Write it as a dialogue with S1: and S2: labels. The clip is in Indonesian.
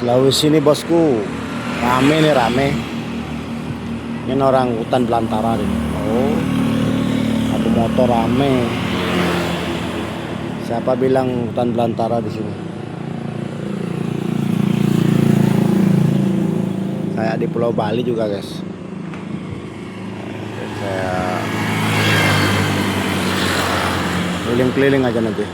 S1: Sulawesi ini bosku, rame nih rame. Ini orang hutan belantara ini. Oh, ada motor rame. Siapa bilang hutan belantara di sini? Kayak di Pulau Bali juga guys. Saya keliling-keliling aja nanti.